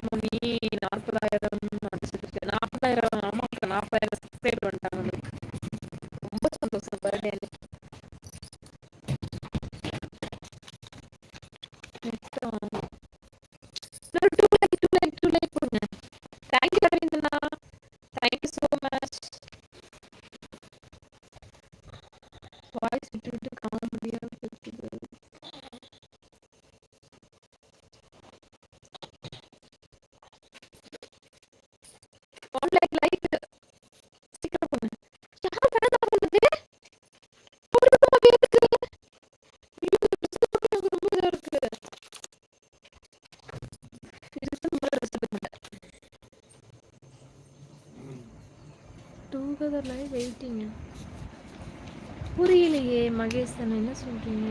மோனி 40,000 அடிச்சிருக்கு. 40,000 ஆமா 40,000 சப்ஸ்கிரைபர் வந்துட்டாங்க உங்களுக்கு. ரொம்ப சந்தோஷம் பர்த்டே. தேங்க்யூ அரவிந்தனா, தேங்க்யூ ஸோ மச். வாய்ஸ் விட்டு விட்டு காமெடியா இருக்குது. ஆன்லைன் லைக் சீக்கிரம் போங்க. யார் வேணா பண்ணுது? போடுமா வேணுக்கு? ஐயோ, ரொம்ப இதா இருக்கு. Together live waiting. புரியலையே மகேசன், என்ன சொல்றீங்க?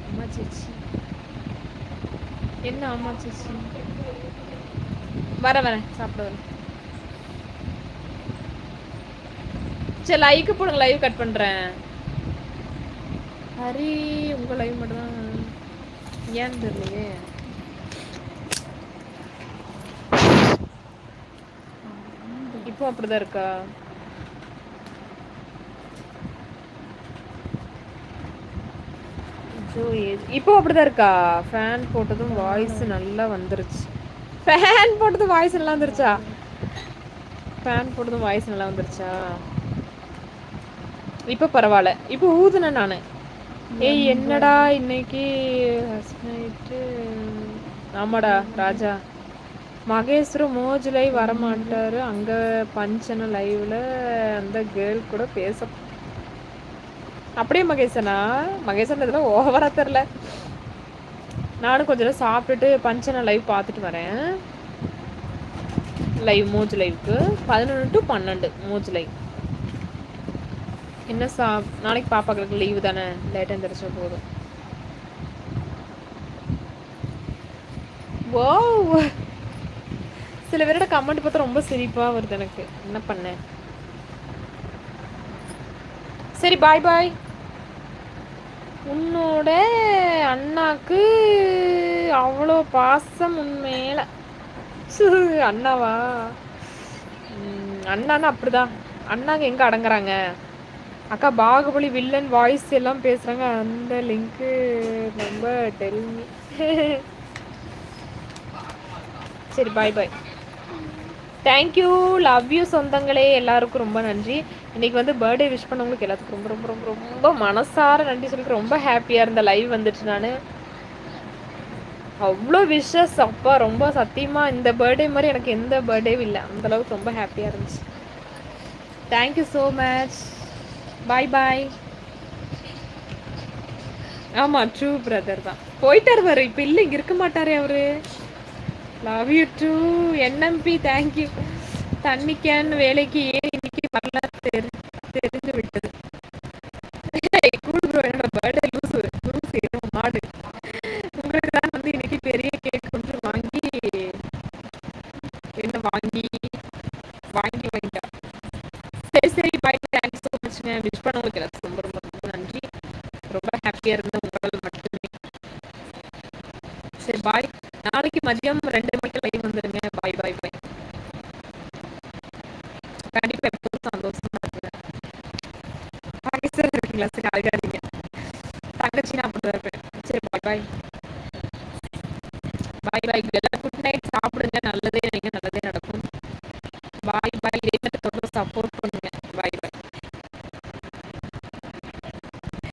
அம்மா சேச்சி என்ன? அம்மா சேச்சி வரேன் சாப்பிட வரேன். சரி லைக்கு போடுங்க, லைவ் கட் பண்ணுறேன். ஹரி உங்கள் லைவ் மட்டும் தான் ஏன்னு தெரியலையே. இப்போ அப்படிதான் இருக்கா? இப்போ அப்படிதான் இருக்கா? ஃபேன் போட்டதும் வாய்ஸ் நல்லா வந்துருச்சு. ஃபேன் போட்டதும் வாய்ஸ் நல்லா வந்துருச்சா? ஃபேன் போட்டதும் வாய்ஸ் நல்லா வந்துருச்சா? இப்போ பரவாயில்ல. இப்போ ஊதுனேன் நான். ஏய் என்னடா இன்னைக்கு நைட்டு. ஆமாடா ராஜா. மகேஸ்வரம் மோஜ் லைவ் வரமாட்டாரு. அங்கே பஞ்சன லைவ்ல அந்த கேர்ள் கூட பேச. அப்படியே மகேசனா? மகேசன் இதெல்லாம் ஓவரா தெரில. நானும் கொஞ்ச நேரம் சாப்பிட்டுட்டு பஞ்சன லைவ் பார்த்துட்டு வரேன். லைவ் மோஜ் லைவுக்கு 11 to 12 மோஜ் லைவ். என்ன நாளைக்கு பாப்பாக்களுக்கு லீவு தானே, லேட்டாக எழுந்திரிச்சா போதும். ஓ, சில பேரோட கமெண்ட் பார்த்தா ரொம்ப சிரிப்பாக வருது எனக்கு. என்ன பண்ணேன்? சரி பாய் பாய். உன்னோட அண்ணாக்கு அவ்வளோ பாசம் உண்மையில. அண்ணாவா? அண்ணான்னா அப்படிதான். அண்ணாங்க எங்கே அடங்குறாங்க? அக்கா பாகுபலி வில்லன் வாய்ஸ் எல்லாம் பேசுகிறாங்க. அந்த லிங்க்கு ரொம்ப டெல்மி. சரி பாய் பாய். தேங்க்யூ, லவ் யூ சொந்தங்களே. எல்லாருக்கும் ரொம்ப நன்றி. இன்றைக்கி வந்து பர்த்டே விஷ் பண்ணவங்களுக்கு எல்லாத்துக்கும் ரொம்ப ரொம்ப ரொம்ப ரொம்ப மனசார நன்றி சொல்லிட்டு ரொம்ப ஹாப்பியாக இருந்த லைவ் வந்துட்டு நான். அவ்வளோ விஷஸ் அப்பா, ரொம்ப சத்தியமாக இந்த பர்த்டே மாதிரி எனக்கு எந்த பர்த்டேவும் இல்லை. அந்தளவுக்கு ரொம்ப ஹாப்பியாக இருந்துச்சு. Thank you so much. Bye bye. ஆமாம் ட்ரூ பிரதர் தான். போயிட்டார் வர, இப்போ இல்லை, இங்கே இருக்க மாட்டாரே அவரு. லவ் யூ டூ என்எம்பி. தேங்க்யூ. தண்ணி கேன் வேலைக்கு ஏன் இன்னைக்கு வரல தெரிஞ்சு விட்டது. கூல் ப்ரோ, என்னோட பர்த்டே லூஸ் மாடு. உங்களுக்கு தான் வந்து இன்னைக்கு பெரிய கேக் கொஞ்சம் வாங்கி என்ன வாங்கி வாங்கிட்டா. சரி சரி பாய். தேங்க்ஸ் ஸோ மச்ங்க. விஷ் பண்ணவங்களுக்கு எல்லாத்துக்கும் ரொம்ப ரொம்ப ரொம்ப நன்றி. ரொம்ப ஹாப்பியாக இருந்த உங்களால் மட்டுமே. சரி பாய். நாளைக்கு மதியம் 2 மணிக்கு லைவ் வந்துடுங்க. பாய் பாய் பாய். கண்டிப்பாக எப்போதும் சந்தோஷமா இருக்குங்க. சார் இருக்குங்களா? சரி அழுகாதீங்க. தங்கச்சி நான் அப்படி தான் இருப்பேன். சரி பாய் பாய். பாய் பாய்.